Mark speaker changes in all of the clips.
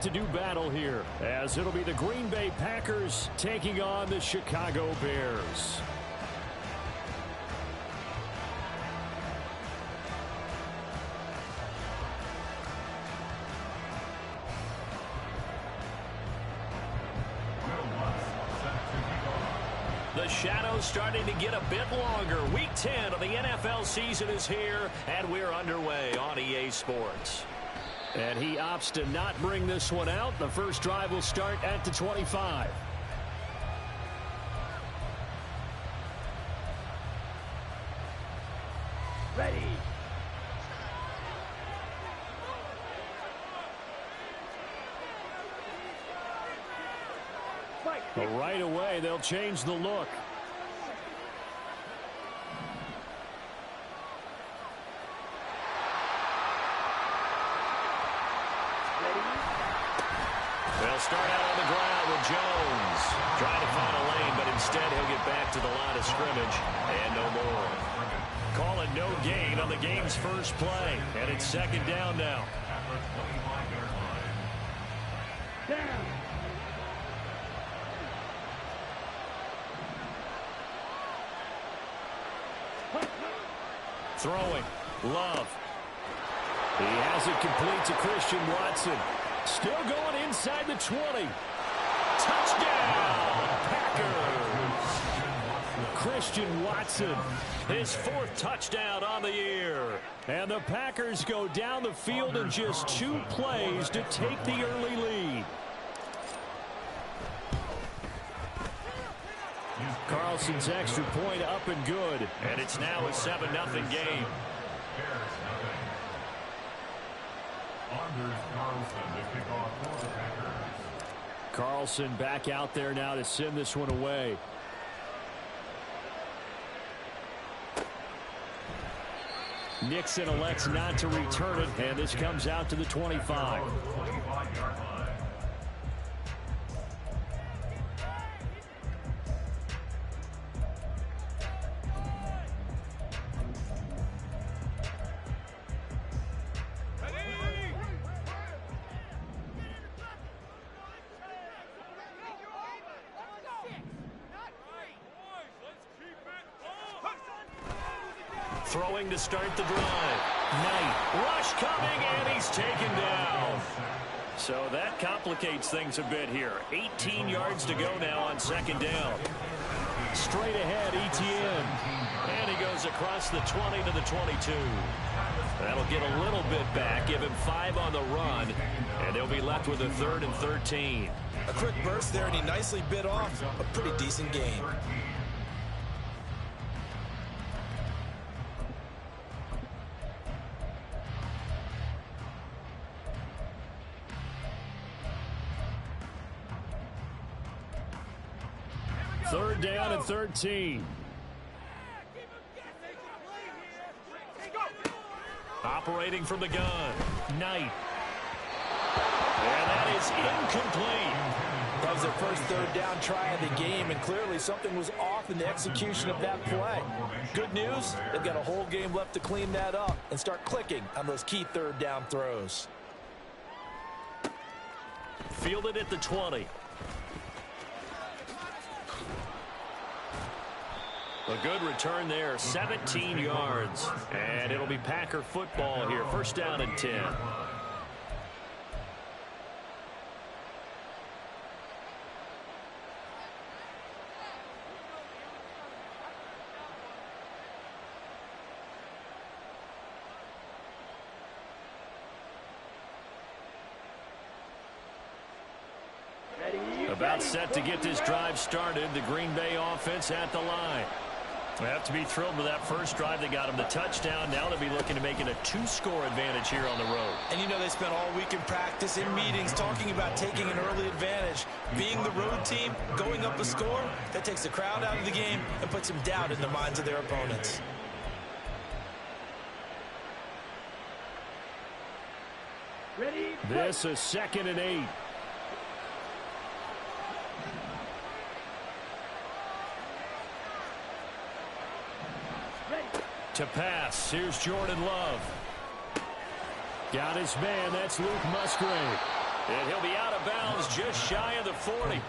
Speaker 1: To do battle here, as it'll be the Green Bay Packers taking on the Chicago Bears. The shadow's starting to get a bit longer. Week 10 of the NFL season is here, and we're underway on EA Sports. And he opts to not bring this one out. The first drive will start at the 25.
Speaker 2: Ready.
Speaker 1: But right away, they'll change the look. They'll start out on the ground with Jones. Trying to find a lane, but instead he'll get back to the line of scrimmage. And no more. Call it no gain on the game's first play. And it's second down now.
Speaker 2: Down.
Speaker 1: Throwing. Love. He has it complete to Christian Watson. Still going inside the 20. Touchdown, Packers. Christian Watson, his fourth touchdown on the year. And the Packers go down the field in just 2 plays to take the early lead. Carlson's extra point up and good. And it's now a 7-0 game. Carlson back out there now to send this one away. Nixon elects not to return it, and this comes out to the 25. Throwing to start the drive. Knight. Rush coming, and he's taken down. So that complicates things a bit here. 18 yards to go now on second down. Straight ahead, Etienne. And he goes across the 20 to the 22. That'll get a little bit back, give him 5 on the run, and they'll be left with a 3rd and 13.
Speaker 3: A quick burst there, and he nicely bit off a pretty decent gain.
Speaker 1: Third down and 13. Operating from the gun. Knight. And that is incomplete.
Speaker 3: That was their first third down try of the game, and clearly something was off in the execution of that play. Good news, they've got a whole game left to clean that up and start clicking on those key third down throws.
Speaker 1: Fielded at the 20. A good return there, 17 yards. And it'll be Packer football here. First down and 10. About set to get this drive started. The Green Bay offense at the line. They have to be thrilled with that first drive. They got them the touchdown. Now they'll be looking to make it a 2-score advantage here on the road.
Speaker 3: And you know they spent all week in practice, in meetings, talking about taking an early advantage. Being the road team, going up a score, that takes the crowd out of the game and puts some doubt in the minds of their opponents.
Speaker 2: Ready?
Speaker 1: This is 2nd and 8. To pass. Here's Jordan Love. Got his man. That's Luke Musgrave. And he'll be out of bounds just shy of the 40.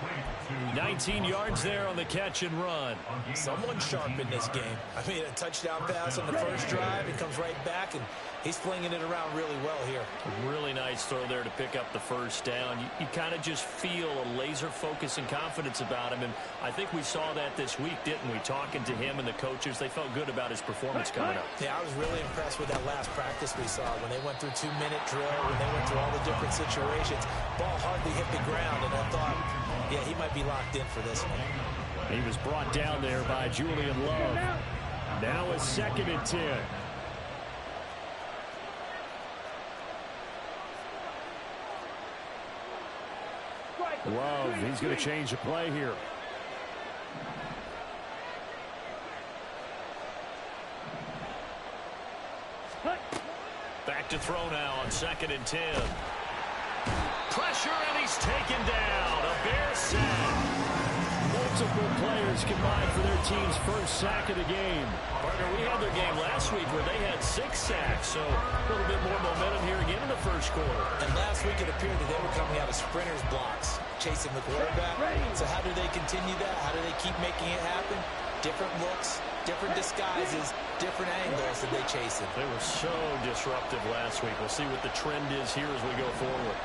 Speaker 1: 19 yards there on the catch and run.
Speaker 3: Someone sharp in this game. I mean, a touchdown pass on the first drive. He comes right back, and he's flinging it around really well here.
Speaker 1: A really nice throw there to pick up the first down. You kind of just feel a laser focus and confidence about him, and I think we saw that this week, didn't we? Talking to him and the coaches, they felt good about his performance coming up.
Speaker 3: Yeah, I was really impressed with that last practice we saw when they went through 2-minute drill, when they went through all the different situations. Ball hardly hit the ground, and I thought, yeah, he might be locked in for this one.
Speaker 1: He was brought down there by Julian Love. Now a 2nd and 10. Love, he's going to change the play here. Back to throw now on 2nd and 10. Pressure, and he's taken down. A Bear sack. Multiple players combined for their team's first sack of the game. Partner, we had their game last week where they had 6 sacks, so a little bit more momentum here again in the first quarter.
Speaker 3: And last week it appeared that they were coming out of sprinters blocks, chasing the quarterback. So how do they continue that? How do they keep making it happen? Different looks, different disguises, different angles that they chase it.
Speaker 1: They were so disruptive last week. We'll see what the trend is here as we go forward.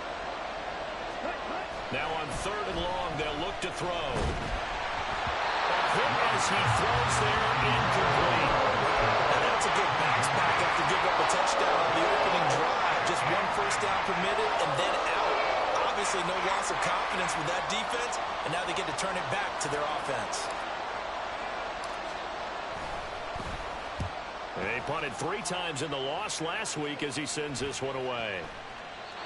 Speaker 1: Now on 3rd and long, they'll look to throw. A hit as he throws there, incomplete.
Speaker 3: And that's a good bounce back up to give up a touchdown on the opening drive. Just 1 first down permitted and then out. Obviously no loss of confidence with that defense, and now they get to turn it back to their offense.
Speaker 1: They punted 3 times in the loss last week as he sends this one away.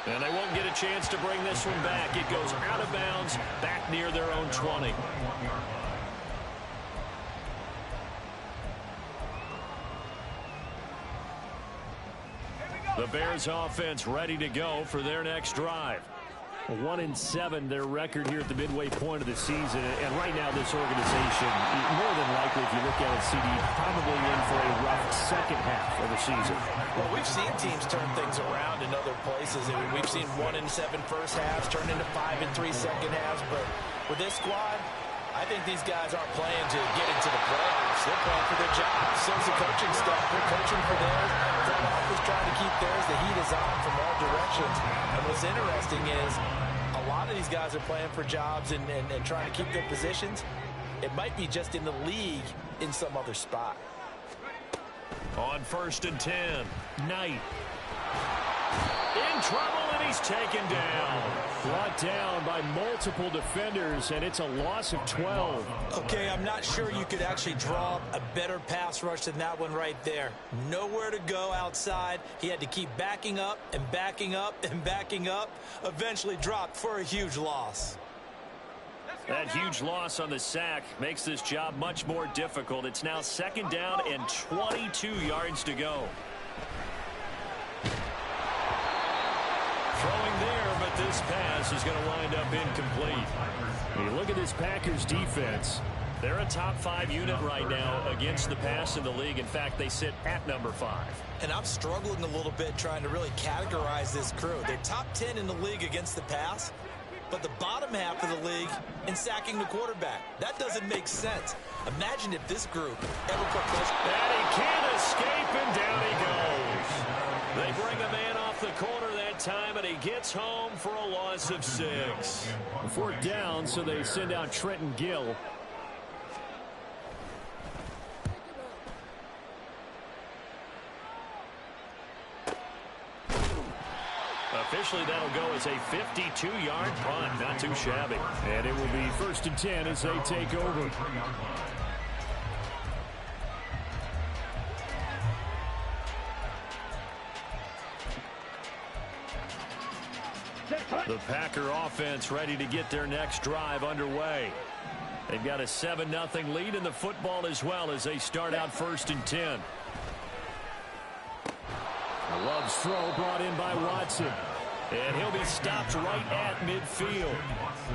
Speaker 1: And they won't get a chance to bring this one back. It goes out of bounds, back near their own 20. The Bears offense ready to go for their next drive. 1-7 their record here at the midway point of the season, and right now this organization, more than likely if you look at it, CD, probably in for a rough second half of the season.
Speaker 3: Well, we've seen teams turn things around in other places. I mean, we've seen 1-7 first halves turn into 5-3 second halves, but with this squad, I think these guys aren't playing to get into the playoffs. They're playing for their jobs. So's the coaching staff. They're coaching for theirs. Front office trying to keep theirs. The heat is on from all directions. And what's interesting is a lot of these guys are playing for jobs and trying to keep their positions. It might be just in the league in some other spot.
Speaker 1: On 1st and 10, Knight. In trouble, and he's taken down. Brought down by multiple defenders, and it's a loss of 12.
Speaker 3: Okay, I'm not sure you could actually draw up a better pass rush than that one right there. Nowhere to go outside. He had to keep backing up and backing up and backing up. Eventually dropped for a huge loss.
Speaker 1: That huge loss on the sack makes this job much more difficult. It's now 2nd down and 22 yards to go. Throwing there, but this pass is going to wind up incomplete. When you look at this Packers defense, they're a top 5 unit right now against the pass in the league. In fact, they sit at number 5.
Speaker 3: And I'm struggling a little bit trying to really categorize this crew. They're top 10 in the league against the pass, but the bottom half of the league in sacking the quarterback. That doesn't make sense. Imagine if this group ever put pressure.
Speaker 1: And he can't escape, and down he goes. They bring a man off the corner that time, and he gets home for a loss of 6. 4th down, so they send out Trenton Gill. Officially, that'll go as a 52-yard punt. Not too shabby. And it will be 1st and 10 as they take over. The Packer offense ready to get their next drive underway. They've got a 7-0 lead in the football as well as they start out 1st and 10. Love's throw brought in by Watson. And he'll be stopped right at midfield.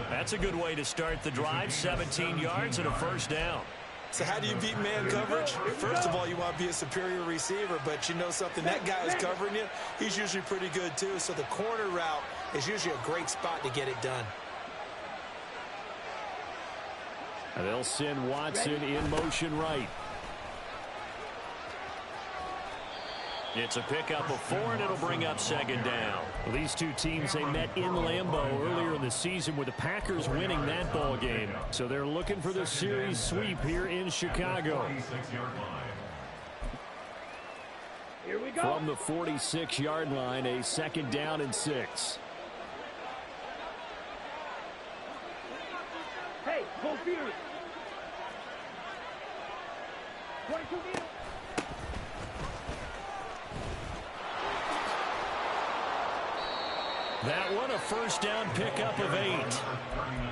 Speaker 1: That's a good way to start the drive. 17 yards and a 1st down.
Speaker 3: So how do you beat man coverage? First of all, you want to be a superior receiver, but you know something, that guy is covering you. He's usually pretty good too. So the corner route is usually a great spot to get it done.
Speaker 1: And they'll send Watson in motion right. It's a pickup of 4, and it'll bring up second down. Well, these two teams, they met in Lambeau earlier in the season with the Packers winning that ball game. So they're looking for the series sweep here in Chicago.
Speaker 2: Here we go.
Speaker 1: From the 46-yard line, a second down and 6.
Speaker 2: Hey, go Fury. 22 meters.
Speaker 1: That one a first down pickup of 8.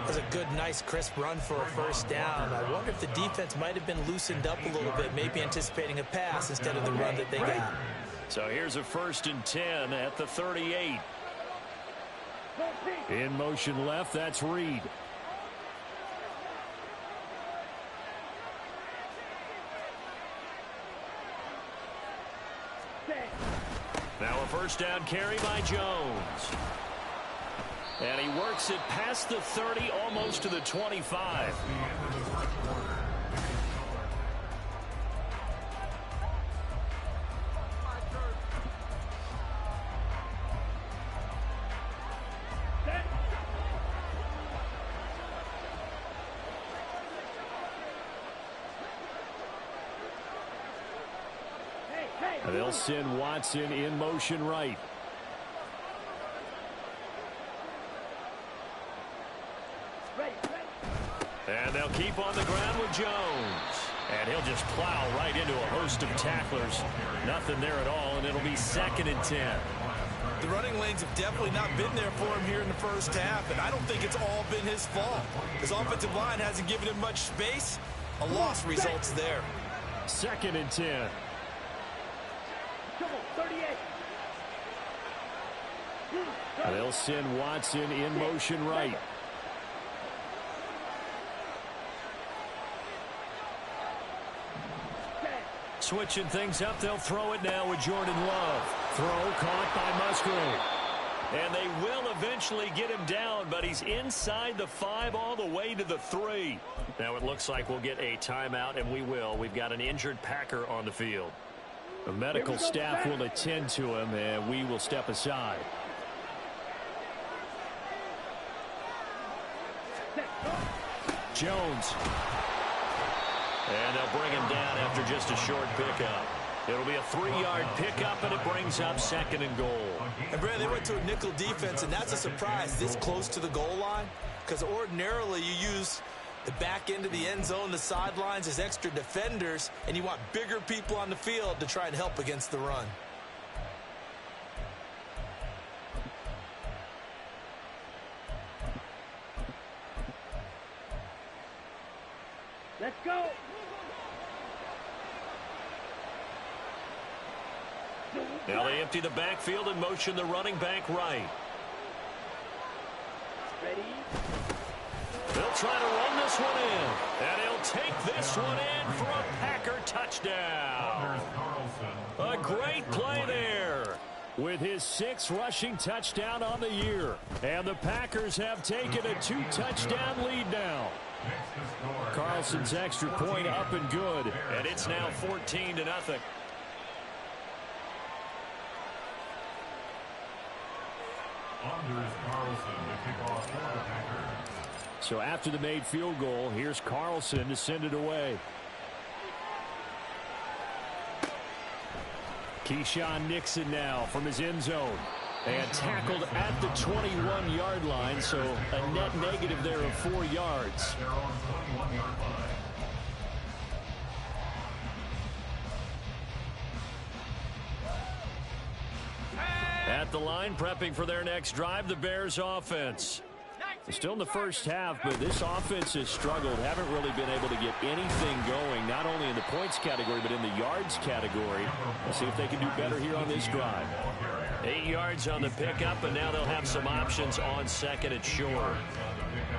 Speaker 3: That's a good, nice, crisp run for a first down. I wonder if the defense might have been loosened up a little bit, maybe anticipating a pass instead of the run that they got.
Speaker 1: So here's a 1st and 10 at the 38. In motion left, that's Reed. Now a first down carry by Jones. And he works it past the 30, almost to the 25. And they'll send Watson in motion right. And they'll keep on the ground with Jones. And he'll just plow right into a host of tacklers. Nothing there at all, and it'll be 2nd and 10.
Speaker 3: The running lanes have definitely not been there for him here in the first half, and I don't think it's all been his fault. His offensive line hasn't given him much space. A loss results there.
Speaker 1: 2nd and 10.
Speaker 2: Come on, 38.
Speaker 1: And they'll send Watson in motion right. Switching things up, they'll throw it now with Jordan Love. Throw caught by Musgrave. And they will eventually get him down, but he's inside the 5 all the way to the 3. Now it looks like we'll get a timeout, and we will. We've got an injured Packer on the field. The medical staff will attend to him, and we will step aside. Jones. And they'll bring him down after just a short pickup. It'll be a 3-yard pickup, and it brings up 2nd and goal.
Speaker 3: And, Brad, they went to a nickel defense, and that's a surprise this close to the goal line, because ordinarily you use the back end of the end zone, the sidelines as extra defenders, and you want bigger people on the field to try and help against the run.
Speaker 2: Let's go.
Speaker 1: Now they empty the backfield and motion the running back right.
Speaker 2: Ready?
Speaker 1: They'll try to run this one in. And he'll take this one in for a Packer touchdown. A great play there with his 6th rushing touchdown on the year. And the Packers have taken a 2-touchdown lead now. Carlson's extra point up and good. And it's now 14-0. So after the made field goal, here's Carlson to send it away. Keyshawn Nixon now from his end zone. And tackled at the 21-yard line, so a net negative there of 4 yards. At the line, prepping for their next drive, the Bears offense. Still in the first half, but this offense has struggled. Haven't really been able to get anything going, not only in the points category, but in the yards category. Let's see if they can do better here on this drive. 8 yards on the pickup, and now they'll have some options on 2nd and short.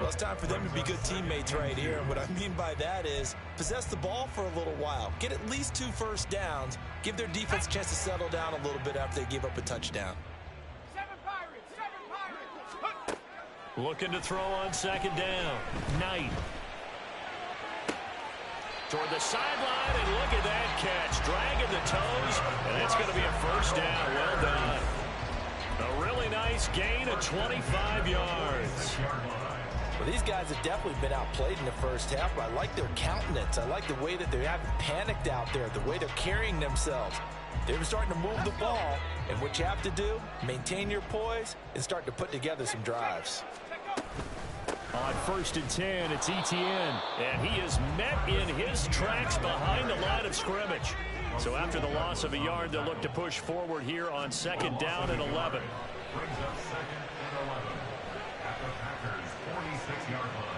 Speaker 3: Well, it's time for them to be good teammates right here. And what I mean by that is possess the ball for a little while. Get at least 2 first downs. Give their defense a chance to settle down a little bit after they give up a touchdown.
Speaker 2: 7 Pirates! 7 Pirates!
Speaker 1: Looking to throw on second down. Knight. Toward the sideline, and look at that catch. Dragging the toes, and it's going to be a first down. Well done. A really nice gain of 25 yards.
Speaker 3: Well, these guys have definitely been outplayed in the first half, but I like their countenance. I like the way that they haven't panicked out there, the way they're carrying themselves. They're starting to move the ball, and what you have to do, maintain your poise and start to put together some drives.
Speaker 1: On 1st and 10, it's Etienne, and he is met in his tracks behind the line of scrimmage. So after the loss of a yard, they'll look to push forward here on 2nd down and 11.
Speaker 4: Brings up 2nd and 11 at the Packers' 46-yard line.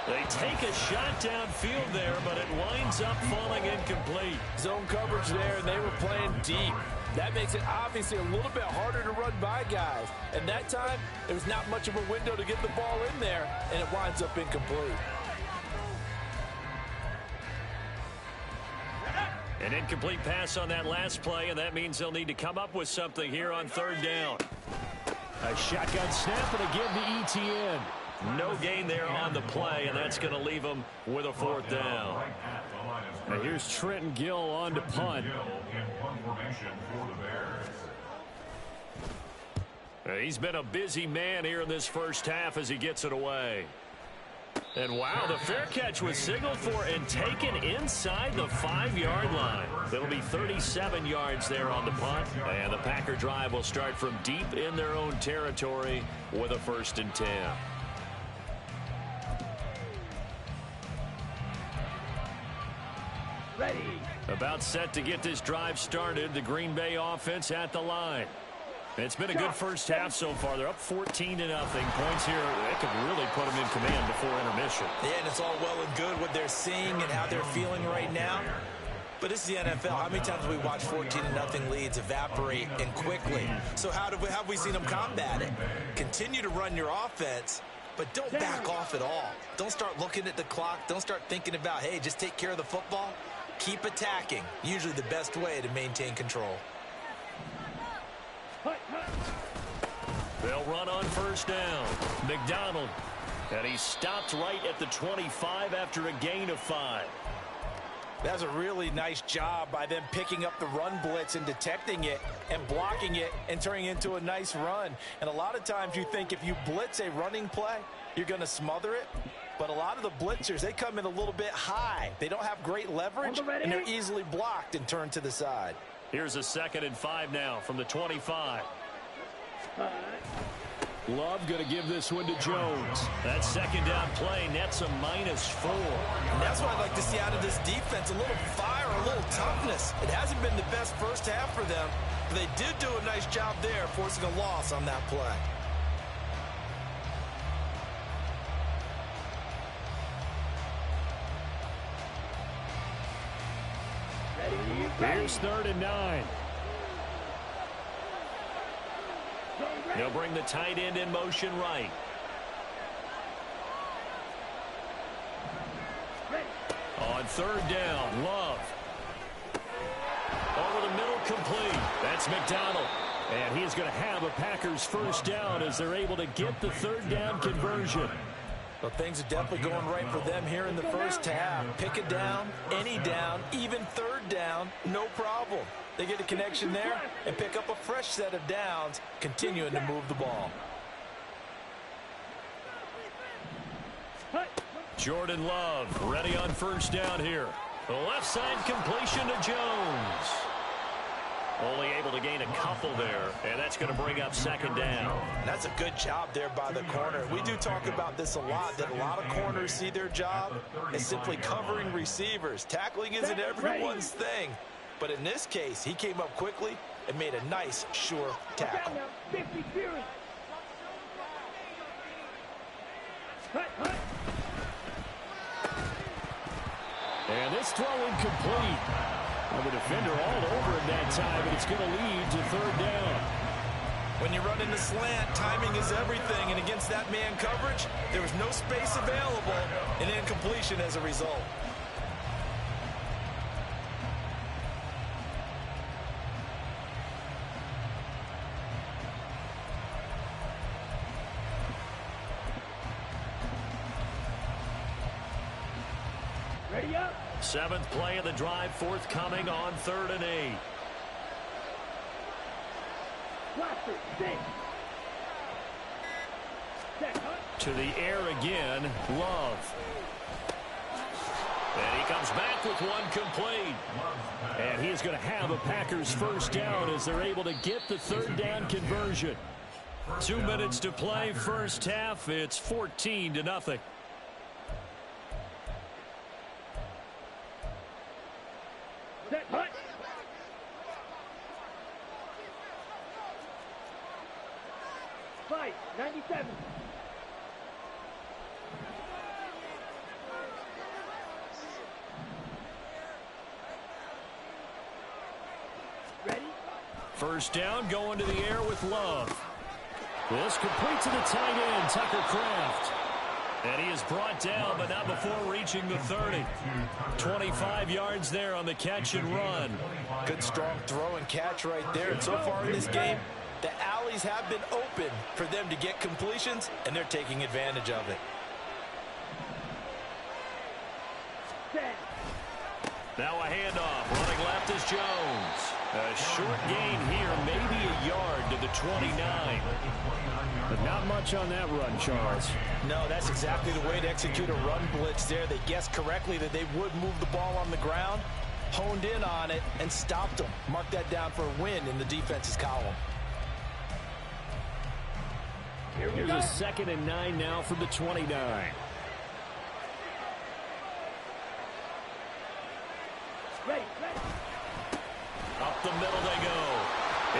Speaker 1: They take a shot downfield there, but it winds up falling incomplete.
Speaker 3: Zone coverage there, and they were playing deep. That makes it obviously a little bit harder to run by guys. And that time, there was not much of a window to get the ball in there, and it winds up incomplete.
Speaker 1: An incomplete pass on that last play, and that means they'll need to come up with something here on 3rd down. A shotgun snap and a give to Etienne. No gain there on the play, and that's going to leave them with a 4th down. Now here's Trenton Gill on to punt. He's been a busy man here in this first half as he gets it away. And wow, the fair catch was signaled for and taken inside the 5-yard line. It'll be 37 yards there on the punt. And the Packer drive will start from deep in their own territory with a 1st and 10.
Speaker 2: Ready.
Speaker 1: About set to get this drive started. The Green Bay offense at the line. It's been a good first half so far. They're up 14-0. Points here, they could really put them in command before intermission.
Speaker 3: Yeah, and it's all well and good what they're seeing and how they're feeling right now. But it's the NFL. How many times have we watched 14-0 leads evaporate and quickly? So how have we seen them combat it? Continue to run your offense, but don't back off at all. Don't start looking at the clock. Don't start thinking about, hey, just take care of the football. Keep attacking. Usually the best way to maintain control.
Speaker 1: They'll run on 1st down. McDonald. And he stopped right at the 25 after a gain of 5.
Speaker 3: That's a really nice job by them picking up the run blitz and detecting it and blocking it and turning it into a nice run. And a lot of times you think if you blitz a running play, you're going to smother it. But a lot of the blitzers, they come in a little bit high. They don't have great leverage, and they're easily blocked and turned to the side.
Speaker 1: Here's a 2nd and 5 now from the 25. Love going to give this one to Jones. That 2nd down play nets a -4.
Speaker 3: And that's what I'd like to see out of this defense, a little fire, a little toughness. It hasn't been the best first half for them, but they did do a nice job there forcing a loss on that play.
Speaker 1: Here's 3rd and 9. They'll bring the tight end in motion right. On 3rd down, Love. Over the middle, complete. That's McDonald. And he is going to have a Packers 1st down as they're able to get the 3rd down conversion.
Speaker 3: Well, things are definitely going right for them here in the first half. Pick a down, any down, even 3rd down, no problem. They get a connection there and pick up a fresh set of downs, continuing to move the ball.
Speaker 1: Jordan Love ready on 1st down here. The left side completion to Jones. Only able to gain a couple there, and that's going to bring up 2nd down.
Speaker 3: That's a good job there by the corner. We do talk about this a lot, that a lot of corners see their job as simply covering receivers. Tackling isn't everyone's thing, but in this case, he came up quickly and made a nice, sure tackle.
Speaker 1: And this throw incomplete. Well, the defender all over him that time, but it's going to lead to 3rd down.
Speaker 3: When you run in the slant, timing is everything, and against that man coverage, there was no space available, and incompletion as a result.
Speaker 2: Hurry up.
Speaker 1: Seventh play of the drive forthcoming on 3rd and 8.
Speaker 2: Blaster, 6. Set, hunt.
Speaker 1: To the air again, Love. And he comes back with one complete. And he's going to have a Packers first down as they're able to get the 3rd down conversion. 2 minutes to play, first half. It's 14-0.
Speaker 2: Set, hunt. Fight, 97. Ready?
Speaker 1: First down, going to the air with Love. This complete to the tight end, Tucker Kraft. And he is brought down, but not before reaching the 30. 25 yards there on the catch and run.
Speaker 3: Good strong throw and catch right there. And so far in this game, the alleys have been open for them to get completions, and they're taking advantage of it.
Speaker 2: Set.
Speaker 1: Now a handoff. Running left is Jones. A short gain here, maybe a yard to the 29.
Speaker 5: But not much on that run, Charles.
Speaker 3: No, that's exactly the way to execute a run blitz there. They guessed correctly that they would move the ball on the ground, honed in on it, and stopped them. Mark that down for a win in the defense's column.
Speaker 5: Here's a 2nd and 9 now from the 29.
Speaker 2: Ready, ready.
Speaker 1: Up the middle they go.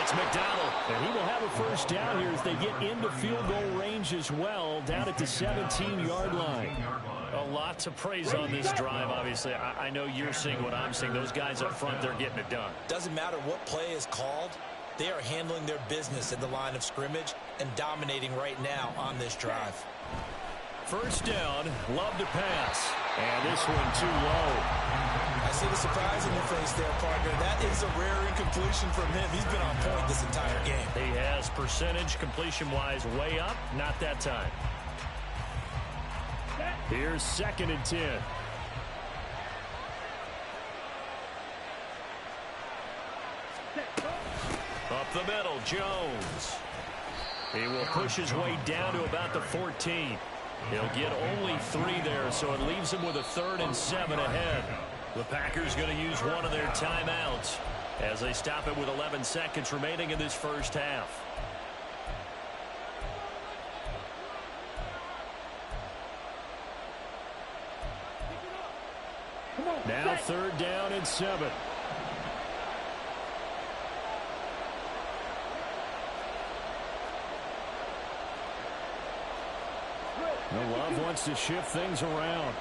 Speaker 1: It's McDonald.
Speaker 5: And he will have a first down here as they get into field goal range as well, down at the 17-yard line.
Speaker 1: A lot to praise on this drive, obviously. I know you're seeing what I'm seeing. Those guys up front, they're getting it done.
Speaker 3: Doesn't matter what play is called. They are handling their business at the line of scrimmage and dominating right now on this drive.
Speaker 1: First down, Love to pass. And this one too low.
Speaker 3: I see the surprise in your face there, partner. That is a rare incompletion from him. He's been on point this entire game.
Speaker 1: He has percentage completion-wise way up. Not that time.
Speaker 5: Here's 2nd and 10.
Speaker 1: Up the middle, Jones. He will push his way down to about the 14. He'll get only 3 there, so it leaves him with a 3rd and 7 ahead. The Packers going to use one of their timeouts as they stop it with 11 seconds remaining in this first half.
Speaker 5: Now 3rd down and 7. The Love wants to shift things around.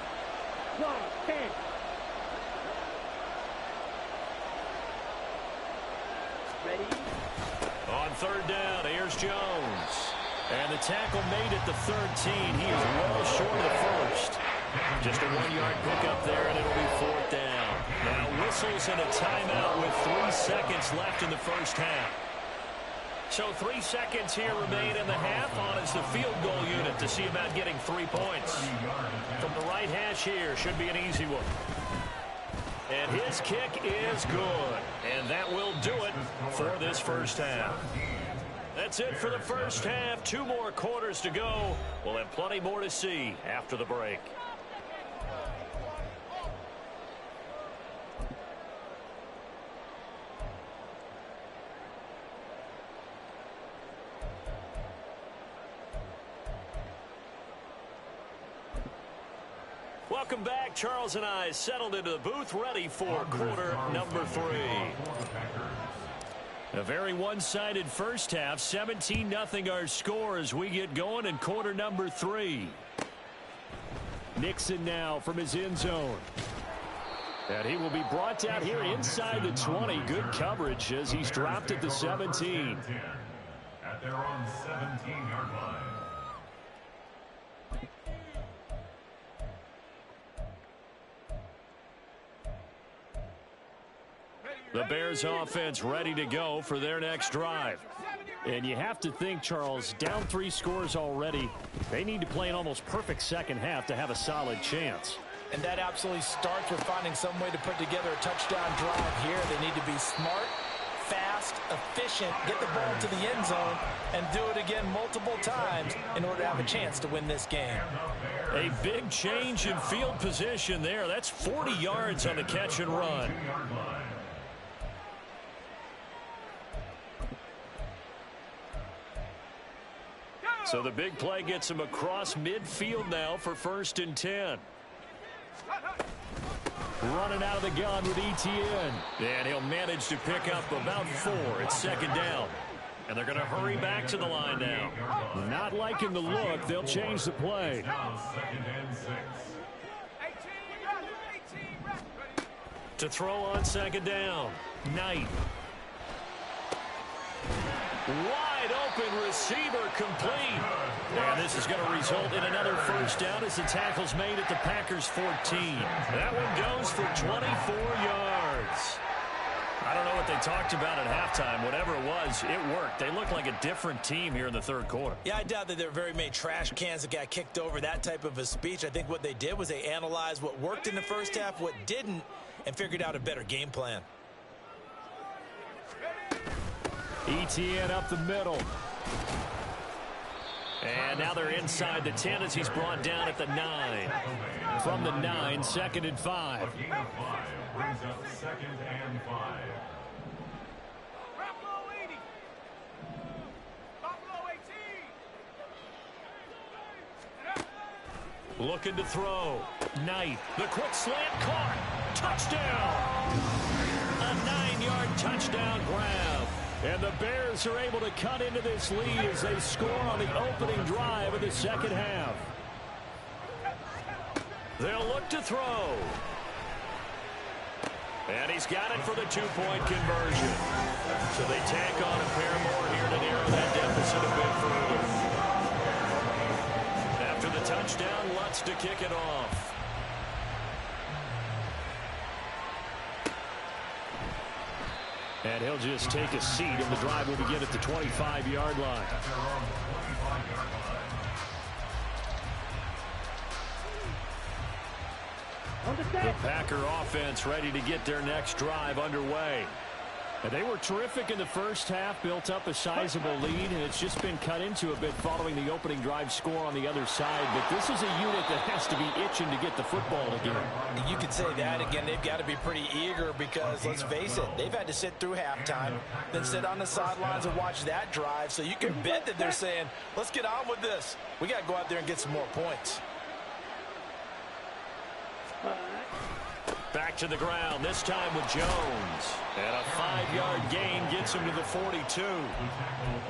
Speaker 2: 10. Ready?
Speaker 1: On 3rd down, here's Jones. And the tackle made at the 13. He is well short of the first. Just a 1-yard pickup there, and it'll be 4th down. Now whistles and a timeout with 3 seconds left in the first half. So 3 seconds here remain in the half on as the field goal unit to see about getting 3 points. From the right hash here, should be an easy one. And his kick is good. And that will do it for this first half. That's it for the first half. 2 more quarters to go. We'll have plenty more to see after the break. Welcome back. Charles and I settled into the booth, ready for quarter number 3. A very one-sided first half. 17-0 our score as we get going in quarter number 3. Nixon now from his end zone. And he will be brought down here inside the 20. Good coverage as he's dropped at the 17.
Speaker 4: At their own 17-yard line.
Speaker 1: The Bears offense ready to go for their next drive.
Speaker 5: And you have to think, Charles, down 3 scores already. They need to play an almost perfect second half to have a solid chance.
Speaker 3: And that absolutely starts with finding some way to put together a touchdown drive here. They need to be smart, fast, efficient, get the ball to the end zone, and do it again multiple times in order to have a chance to win this game.
Speaker 5: A big change in field position there. That's 40 yards on the catch and run. So the big play gets him across midfield now for 1st and 10. Running out of the gun with Etienne. And he'll manage to pick up about 4. It's 2nd down. And they're going to hurry back to the line now. Not liking the look. They'll change the play. To throw on 2nd down. Knight. Wide open receiver complete. And this is going to result in another 1st down as the tackle's made at the Packers 14. That one goes for 24 yards. I don't know what they talked about at halftime. Whatever it was, it worked. They look like a different team here in the 3rd quarter.
Speaker 3: Yeah, I doubt that there are very many trash cans that got kicked over, that type of a speech. I think what they did was they analyzed what worked in the 1st half, what didn't, and figured out a better game plan.
Speaker 5: Etienne up the middle. And now they're inside the 10 as he's brought down at the 9. From the 9, 2nd and 5.
Speaker 4: A gain of 5 brings up 2nd and 5.
Speaker 5: Looking to throw. Knight. The quick slant caught. Touchdown. A 9-yard touchdown grab. And the Bears are able to cut into this lead as they score on the opening drive of the 2nd half. They'll look to throw. And he's got it for the 2-point conversion. So they tack on a pair more here to narrow that deficit a bit further. After the touchdown, Lutz to kick it off. And he'll just take a seat, and the drive will begin at the 25-yard line. The Packer offense ready to get their next drive underway. And they were terrific in the 1st half, built up a sizable lead, and it's just been cut into a bit following the opening drive score on the other side. But this is a unit that has to be itching to get the football again.
Speaker 3: You could say that again. They've got to be pretty eager because, let's face it, they've had to sit through halftime, then sit on the sidelines and watch that drive. So you can bet that they're saying, let's get on with this. We got to go out there and get some more points.
Speaker 5: Back to the ground, this time with Jones. And a 5-yard gain gets him to the 42.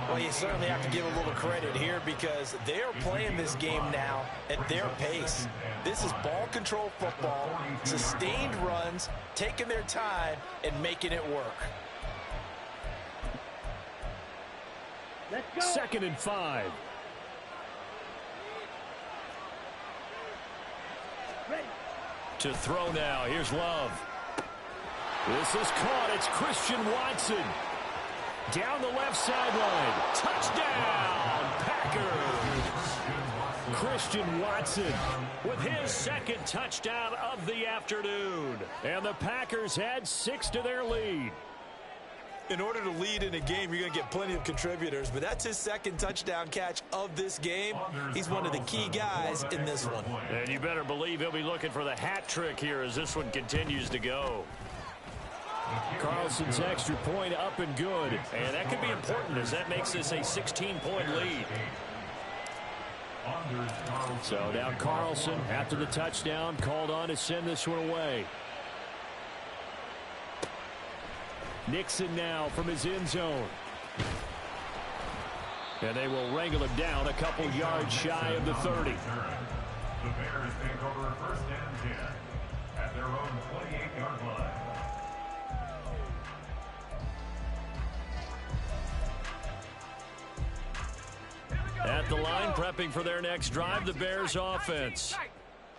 Speaker 3: Well, you certainly have to give a little credit here because they're playing this game now at their pace. This is ball control football, sustained runs, taking their time, and making it work.
Speaker 2: Let's go.
Speaker 5: 2nd and 5.
Speaker 2: Ready.
Speaker 5: To throw now. Here's Love. This is caught. It's Christian Watson. Down the left sideline. Touchdown, Packers. Christian Watson with his 2nd touchdown of the afternoon. And the Packers add 6 to their lead.
Speaker 3: In order to lead in a game, you're going to get plenty of contributors, but that's his 2nd touchdown catch of this game. He's one of the key guys in this one.
Speaker 5: And you better believe he'll be looking for the hat trick here as this one continues to go. Carlson's extra point up and good. And that could be important as that makes this a 16-point lead. So now Carlson, after the touchdown, called on to send this one away. Nixon now from his end zone. And they will wrangle him down a couple yards shy of the 30.
Speaker 4: The Bears take over 1st and 10 at their own 28-yard line.
Speaker 5: At the line, prepping for their next drive, the Bears offense.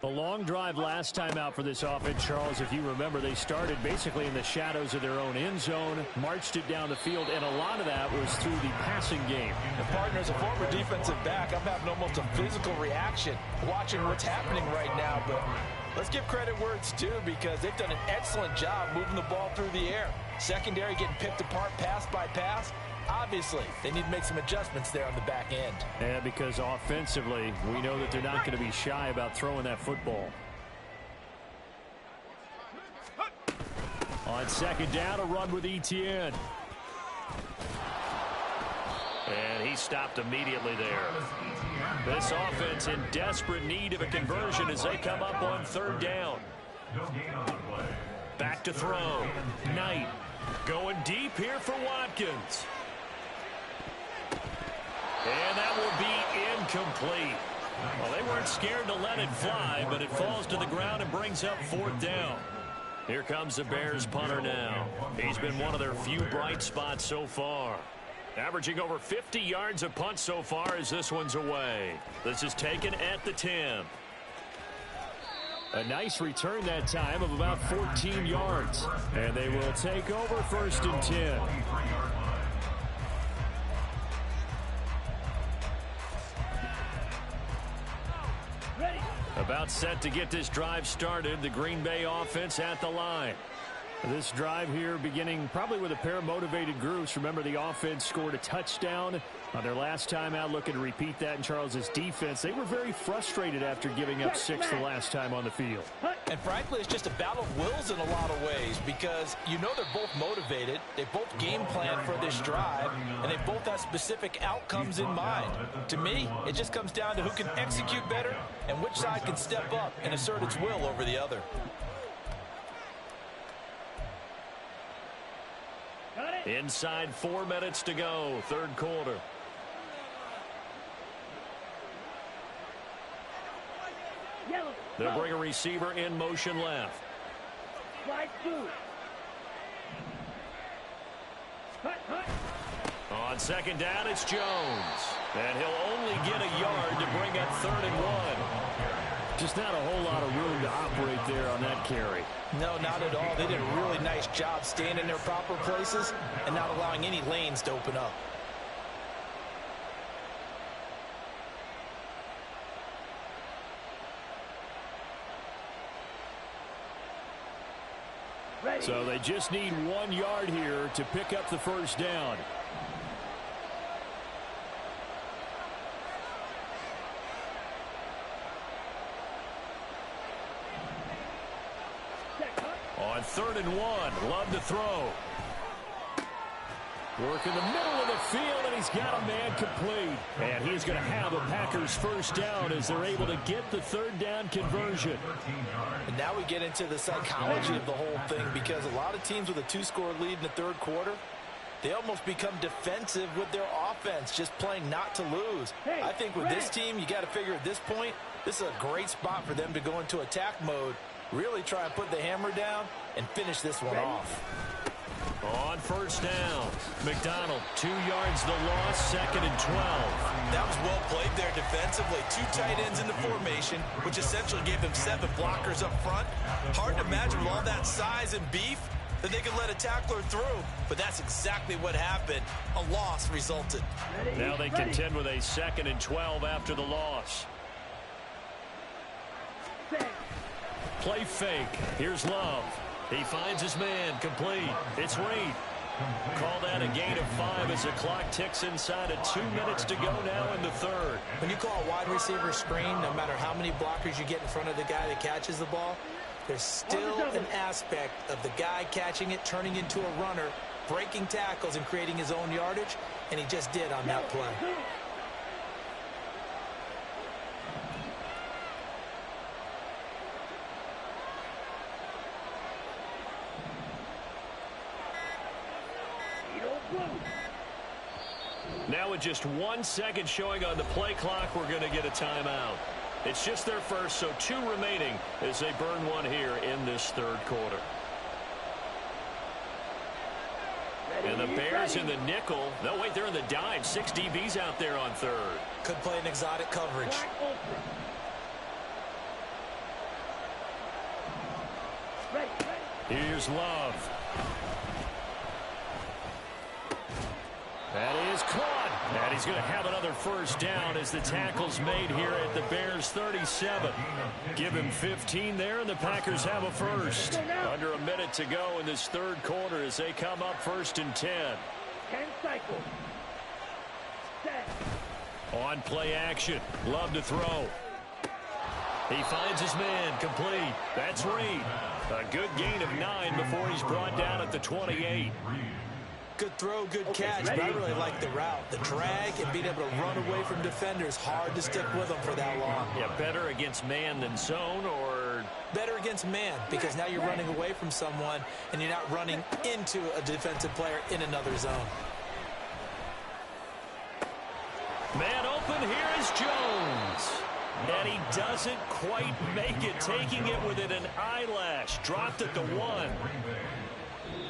Speaker 5: The long drive last time out for this offense, Charles, if you remember, they started basically in the shadows of their own end zone, marched it down the field, and a lot of that was through the passing game.
Speaker 3: The partner, as a former defensive back, I'm having almost a physical reaction watching what's happening right now, but Let's give credit where it's due because they've done an excellent job moving the ball through the air. Secondary getting picked apart pass by pass. Obviously, they need to make some adjustments there on the back end.
Speaker 5: Yeah, because offensively, we know that they're not going to be shy about throwing that football. On second down, a run with Etienne. And he stopped immediately there. This offense in desperate need of a conversion as they come up on third down. Back to throw. Knight going deep here for Watkins. And that will be incomplete. Well, they weren't scared to let it fly, but it falls to the ground and brings up fourth down. Here comes the Bears punter now. He's been one of their few bright spots so far. Averaging over 50 yards a punt so far as this one's away. This is taken at the 10. A nice return that time of about 14 yards. And they will take over first and 10. About set to get this drive started. The Green Bay offense at the line. This drive here beginning probably with a pair of motivated groups. Remember, the offense scored a touchdown on their last time out. Looking to repeat that in Charles' defense. They were very frustrated after giving up 6 the last time on the field.
Speaker 3: And frankly, it's just a battle of wills in a lot of ways because you know they're both motivated. They both game plan for this drive, and they both have specific outcomes in mind. To me, it just comes down to who can execute better and which side can step up and assert its will over the other.
Speaker 5: Inside 4 minutes to go, third quarter. They'll bring a receiver in motion left. On second down, it's Jones. And he'll only get a yard to bring up 3rd and 1. Just not a whole lot of room to operate there on that carry.
Speaker 3: No, not at all. They did a really nice job staying in their proper places and not allowing any lanes to open up.
Speaker 5: So they just need 1 yard here to pick up the first down. On 3rd and 1, Love to throw. Work in the middle of the field, and he's got a man complete. And he's going to have a Packers first down as they're able to get the 3rd down conversion.
Speaker 3: And now we get into the psychology of the whole thing because a lot of teams with a 2-score lead in the 3rd quarter, they almost become defensive with their offense, just playing not to lose. I think with this team, you got to figure at this point, this is a great spot for them to go into attack mode, really try and put the hammer down and finish this one off.
Speaker 5: On first down, McDonald, 2 yards the loss, 2nd and 12.
Speaker 3: That was well played there defensively. 2 tight ends in the formation, which essentially gave them 7 blockers up front. Hard to imagine with all that size and beef that they could let a tackler through, but that's exactly what happened. A loss resulted.
Speaker 5: Now they contend with a 2nd and 12 after the loss. Play fake. Here's Love. He finds his man, complete. It's Reed. Call that a gain of 5 as the clock ticks inside of 2 minutes to go now in the 3rd.
Speaker 6: When you call a wide receiver screen, no matter how many blockers you get in front of the guy that catches the ball, there's still an aspect of the guy catching it, turning into a runner, breaking tackles and creating his own yardage, and he just did on that play.
Speaker 5: Now with just 1 second showing on the play clock, we're going to get a timeout. It's just their first, so 2 remaining as they burn 1 here in this 3rd quarter. And the Bears in the nickel. No, wait, they're in the dime. 6 DBs out there on 3rd.
Speaker 6: Could play an exotic coverage.
Speaker 5: Here's Love. That is caught. And he's going to have another first down as the tackle's made here at the Bears 37. Give him 15 there, and the Packers have a first. Under a minute to go in this third quarter as they come up 1st and 10.
Speaker 2: 10 cycles. Set.
Speaker 5: On play action. Love to throw. He finds his man. Complete. That's Reed. A good gain of 9 before he's brought down at the 28.
Speaker 6: Good throw, good catch, but I really like the route. The drag and being able to run away from defenders, hard to stick with them for that long.
Speaker 5: Yeah, better against man than zone, or?
Speaker 6: Better against man, because now you're running away from someone and you're not running into a defensive player in another zone.
Speaker 5: Man open, here is Jones. And he doesn't quite make it, taking it within an eyelash. Dropped at the 1.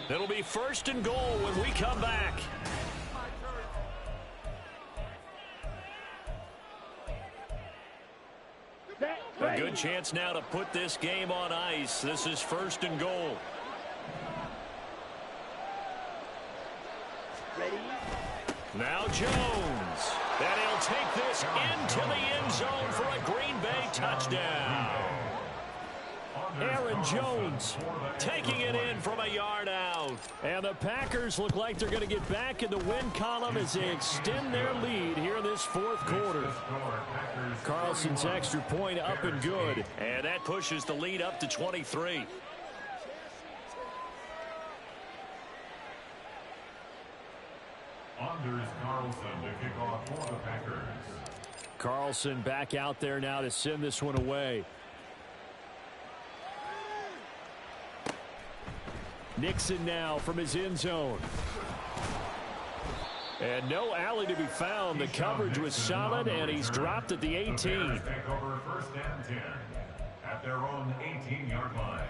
Speaker 5: It'll be 1st and goal when we come back. A good chance now to put this game on ice. This is 1st and goal.
Speaker 2: Ready?
Speaker 5: Now Jones. And he'll take this into the end zone for a Green Bay touchdown. Aaron Jones taking it in from a yard out. And the Packers look like they're going to get back in the win column as they extend their lead here in this 4th quarter. Carlson's extra point up and good. And that pushes the lead up to 23.
Speaker 4: Anders Carlson to kick off for the Packers.
Speaker 5: Carlson back out there now to send this one away. Nixon now from his end zone. And no alley to be found. The coverage was solid, and he's dropped at the 18.
Speaker 4: Take over 1st and 10 at their own 18-yard line.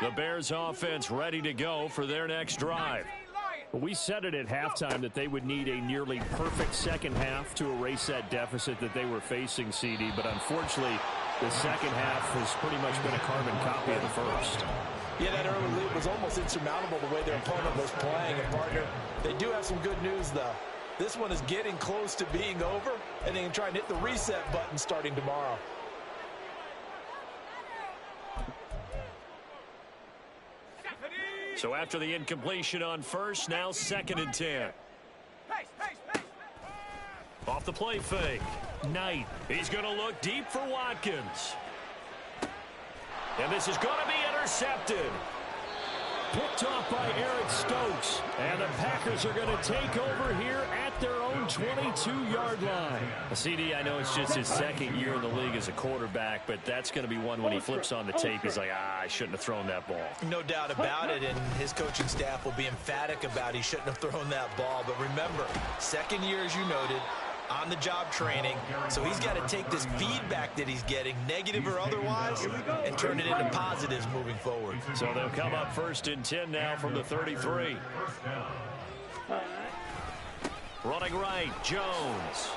Speaker 5: The Bears offense ready to go for their next drive. We said it at halftime that they would need a nearly perfect second half to erase that deficit that they were facing, CD, but unfortunately the second half has pretty much been a carbon copy of the first.
Speaker 6: Yeah, that early lead was almost insurmountable the way their opponent was playing. And, partner, they do have some good news, though. This one is getting close to being over, and they can try and hit the reset button starting tomorrow.
Speaker 5: So after the incompletion on first, now 2nd and 10. Off the play fake. Knight. He's going to look deep for Watkins. And this is going to be intercepted. Picked off by Eric Stokes. And the Packers are going to take over here at their own 22-yard line. CD, I know it's just his 2nd year in the league as a quarterback, but that's going to be one when he flips on the tape. He's like, I shouldn't have thrown that ball.
Speaker 6: No doubt about it, and his coaching staff will be emphatic about he shouldn't have thrown that ball. But remember, 2nd year, as you noted, on-the-job training, so he's got to take this feedback that he's getting, negative or otherwise, and turn it into positives moving forward.
Speaker 5: So they'll come up 1st and 10 now from the 33. Running right, Jones.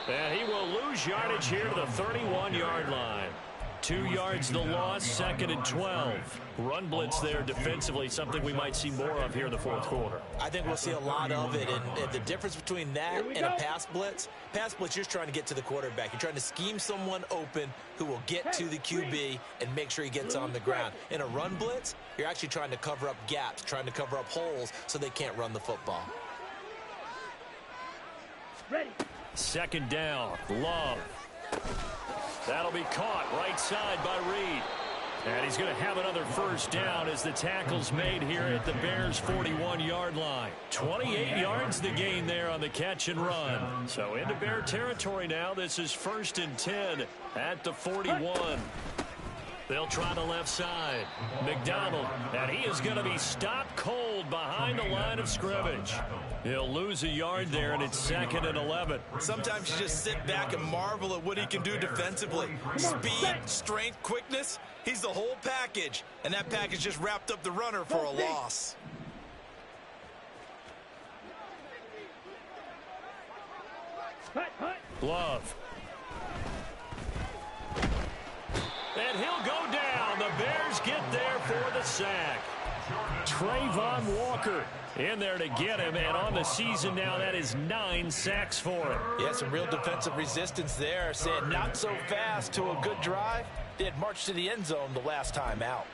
Speaker 5: And he will lose yardage here to the 31-yard line. 2 yards the loss, 2nd and 12. Run blitz there defensively, something we might see more of here in the 4th quarter.
Speaker 6: I think we'll see a lot of it, and the difference between that and a pass blitz, you're just trying to get to the quarterback. You're trying to scheme someone open who will get to the QB and make sure he gets on the ground. In a run blitz, you're actually trying to cover up gaps, trying to cover up holes so they can't run the football.
Speaker 2: Ready.
Speaker 5: 2nd down, Love. That'll be caught right side by Reed. And he's going to have another first down as the tackle's made here at the Bears' 41-yard line. 28 yards the gain there on the catch and run. So into Bear territory now. This is 1st and 10 at the 41. They'll try the left side. McDonald, and he is going to be stopped cold behind the line of scrimmage. He'll lose a yard there, and it's 2nd and 11.
Speaker 6: Sometimes you just sit back and marvel at what he can do defensively. Speed, strength, quickness, he's the whole package. And that package just wrapped up the runner for a loss.
Speaker 5: Love.
Speaker 1: And he'll go down. The Bears get there for the sack. Trayvon Walker in there to get him, and on the season now, that is 9 sacks for him.
Speaker 3: Yeah, some real defensive resistance there, saying not so fast to a good drive. They had marched to the end zone the last time out.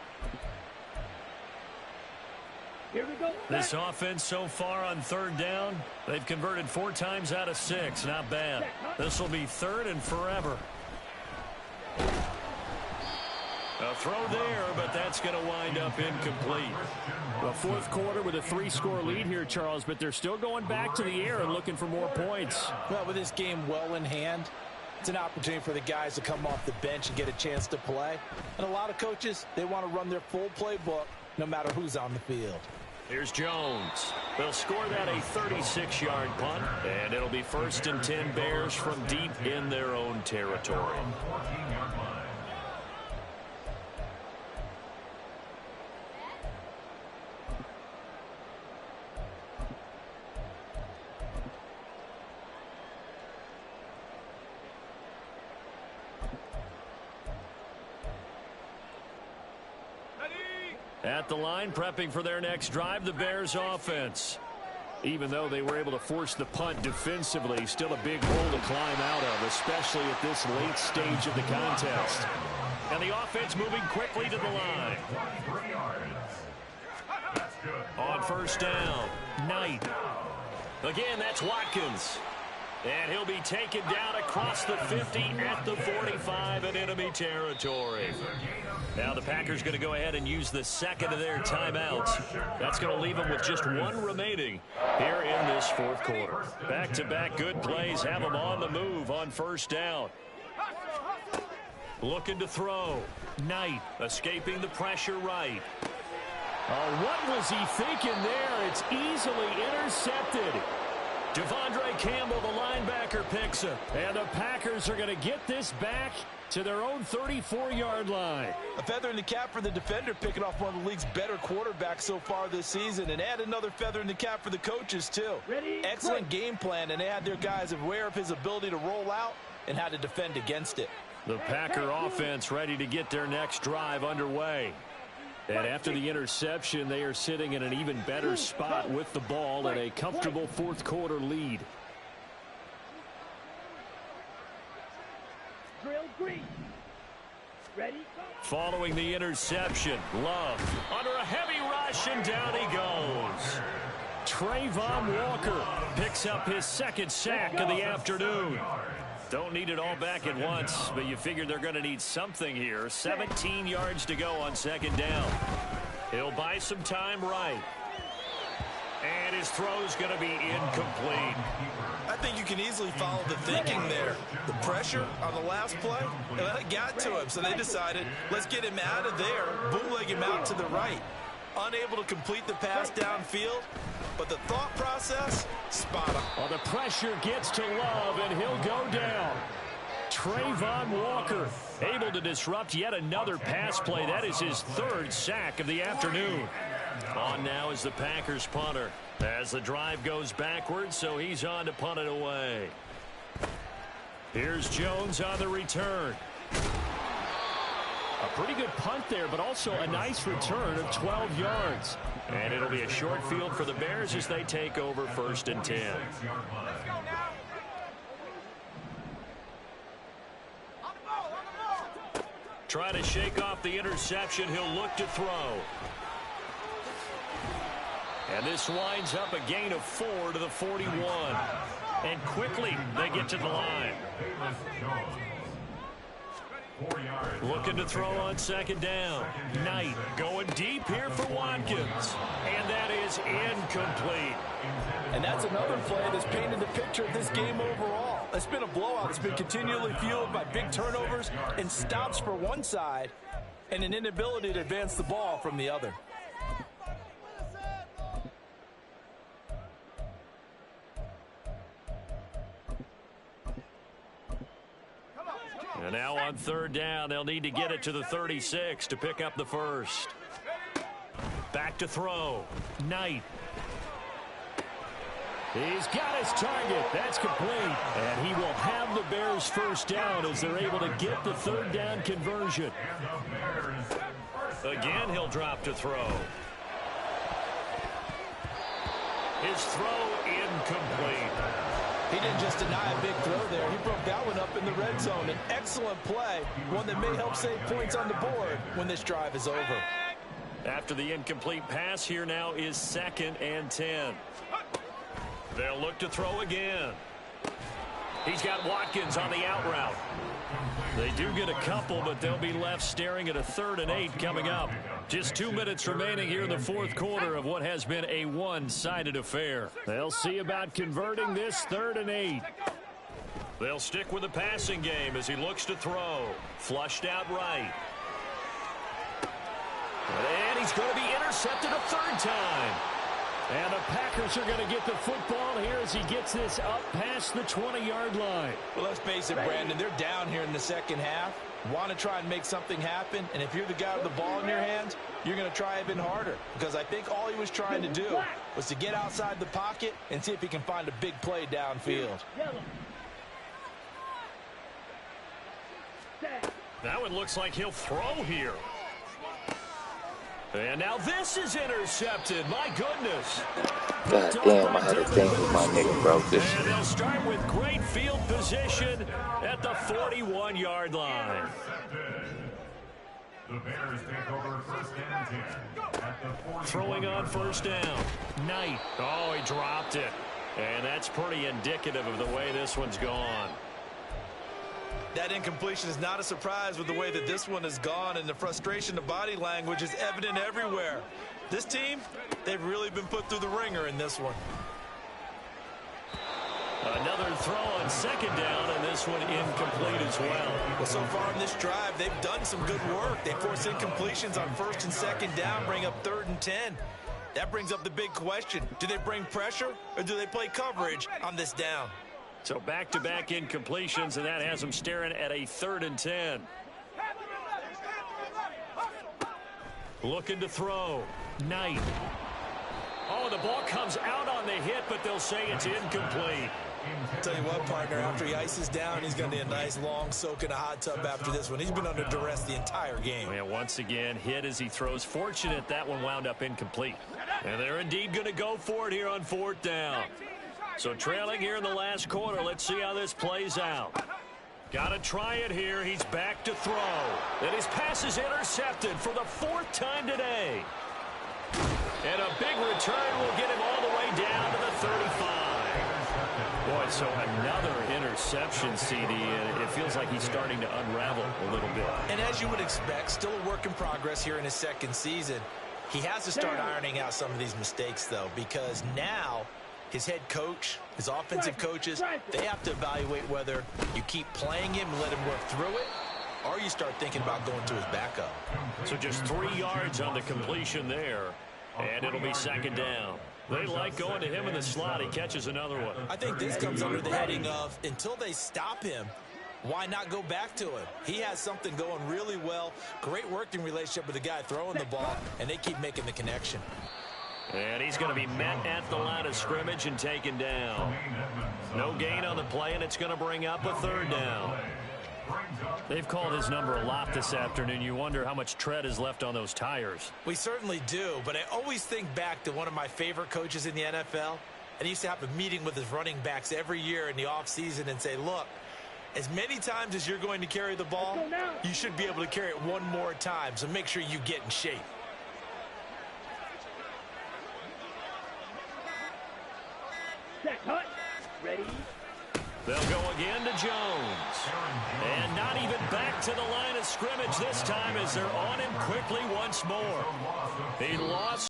Speaker 2: Here we go.
Speaker 1: This offense so far on 3rd down, they've converted 4 times out of 6. Not bad. This will be 3rd and forever. A throw there, but that's going to wind up incomplete.
Speaker 5: The 4th quarter with a 3-score lead here, Charles, but they're still going back to the air and looking for more points.
Speaker 6: Well, with this game well in hand, it's an opportunity for the guys to come off the bench and get a chance to play. And a lot of coaches, they want to run their full playbook no matter who's on the field.
Speaker 1: Here's Jones. They'll score that a 36-yard punt, and it'll be 1st and 10 Bears from deep in their own territory. At the line, prepping for their next drive, the Bears offense. Even though they were able to force the punt defensively, still a big hole to climb out of, especially at this late stage of the contest. And the offense moving quickly to the line. On 1st down, Knight. Again, that's Watkins. And he'll be taken down across the 50 at the 45 in enemy territory. Now the Packers going to go ahead and use the 2nd of their timeouts. That's going to leave them with just 1 remaining here in this 4th quarter. Back-to-back good plays have them on the move on 1st down. Looking to throw. Knight escaping the pressure right.
Speaker 5: Oh, what was he thinking there? It's easily intercepted.
Speaker 1: Devondre Campbell, the linebacker, picks him.
Speaker 5: And the Packers are going to get this back to their own 34-yard line.
Speaker 3: A feather in the cap for the defender, picking off one of the league's better quarterbacks so far this season, and add another feather in the cap for the coaches, too. Excellent game plan, and they had their guys aware of his ability to roll out and how to defend against it.
Speaker 1: The Packer offense ready to get their next drive underway. And after the interception, they are sitting in an even better spot with the ball and a comfortable 4th quarter lead.
Speaker 2: Drill green. Ready?
Speaker 1: Following the interception, Love under a heavy rush, and down he goes. Trayvon Walker picks up his 2nd sack of the afternoon. Don't need it all back at once, but you figure they're going to need something here. 17 yards to go on 2nd down. He'll buy some time right. And his throw's going to be incomplete.
Speaker 3: I think you can easily follow the thinking there. The pressure on the last play, it got to him, so they decided, let's get him out of there, bootleg him out to the right. Unable to complete the pass downfield, but the thought process, spot on.
Speaker 5: Well, the pressure gets to Love, and he'll go down. Trayvon Walker able to disrupt yet another pass play. That is his 3rd sack of the afternoon.
Speaker 1: On now is the Packers punter as the drive goes backwards, so he's on to punt it away. Here's Jones on the return.
Speaker 5: A pretty good punt there, but also a nice return of 12 yards.
Speaker 1: And it'll be a short field for the Bears as they take over 1st and 10. Try to shake off the interception. He'll look to throw. And this winds up a gain of 4 to the 41. And quickly they get to the line. Looking to throw on 2nd down. Knight going deep here for Watkins. And that is incomplete.
Speaker 3: And that's another play that's painted the picture of this game overall. It's been a blowout. It's been continually fueled by big turnovers and stops for one side and an inability to advance the ball from the other.
Speaker 1: And now on 3rd down, they'll need to get it to the 36 to pick up the 1st. Back to throw. Knight.
Speaker 5: He's got his target. That's complete. And he will have the Bears first down as they're able to get the third down conversion. Again, he'll drop to throw. His throw incomplete.
Speaker 3: He didn't just deny a big throw there. He broke that one up in the red zone. An excellent play, one that may help save points on the board when this drive is over.
Speaker 5: After the incomplete pass, here now is 2nd and 10. They'll look to throw again. He's got Watkins on the out route. They do get a couple, but they'll be left staring at a 3rd and 8 coming up. Just 2 minutes remaining here in the fourth quarter of what has been a one-sided affair. They'll see about converting this 3rd and 8. They'll stick with the passing game as he looks to throw. Flushed out right. And he's going to be intercepted a 3rd time. And the Packers are going to get the football here as he gets this up past the 20-yard line.
Speaker 3: Well, let's face it, Brandon, they're down here in the second half. Want to try and make something happen, and if you're the guy with the ball in your hands, you're going to try even harder. Because I think all he was trying to do was to get outside the pocket and see if he can find a big play downfield.
Speaker 5: That one looks like he'll throw here. And now this is intercepted. My goodness.
Speaker 7: God damn, I had a thing with my nigga, bro.
Speaker 5: And they'll start with great field position at the 41-yard line.
Speaker 4: The Bears take over 1st and 10 at the 41.
Speaker 5: Throwing on 1st down. Knight. Oh, he dropped it. And that's pretty indicative of the way this one's gone.
Speaker 3: That incompletion is not a surprise with the way that this one has gone, and the frustration, the body language is evident everywhere. This team, they've really been put through the ringer in this one.
Speaker 5: Another throw on 2nd down, and this one incomplete as well.
Speaker 3: Well, so far in this drive, they've done some good work. They force incompletions on 1st and 2nd down, bring up 3rd and 10. That brings up the big question. Do they bring pressure, or do they play coverage on this down?
Speaker 5: So back-to-back incompletions, and that has them staring at a 3rd and 10. Looking to throw. Knight. Oh, the ball comes out on the hit, but they'll say it's incomplete.
Speaker 3: Tell you what, partner, after he ices down, he's going to need a nice long soak in a hot tub after this one. He's been under duress the entire game.
Speaker 5: And once again, hit as he throws. Fortunate that one wound up incomplete. And they're indeed going to go for it here on 4th down. So trailing here in the last quarter, let's see how this plays out. Got to try it here. He's back to throw. And his pass is intercepted for the 4th time today. And a big return will get him all the way down to the 35. Boy, so another interception, CD, and it feels like he's starting to unravel a little bit.
Speaker 3: And as you would expect, still a work in progress here in his 2nd season. He has to start ironing out some of these mistakes, though, because now his head coach, his offensive coaches, they have to evaluate whether you keep playing him and let him work through it, or you start thinking about going to his backup.
Speaker 5: So just 3 yards on the completion there, and it'll be 2nd down. They like going to him in the slot. He catches another one.
Speaker 3: I think this comes under the heading of, until they stop him, why not go back to him? He has something going really well, great working relationship with the guy throwing the ball, and they keep making the connection.
Speaker 5: And he's going to be met at the line of scrimmage and taken down. No gain on the play, and it's going to bring up a 3rd down. They've called his number a lot this afternoon. You wonder how much tread is left on those tires.
Speaker 3: We certainly do, but I always think back to one of my favorite coaches in the NFL, and he used to have a meeting with his running backs every year in the offseason and say, look, as many times as you're going to carry the ball, you should be able to carry it one more time, so make sure you get in shape.
Speaker 2: Set, cut, ready.
Speaker 5: They'll go again to Jones. And not even back to the line of scrimmage this time as they're on him quickly once more. He lost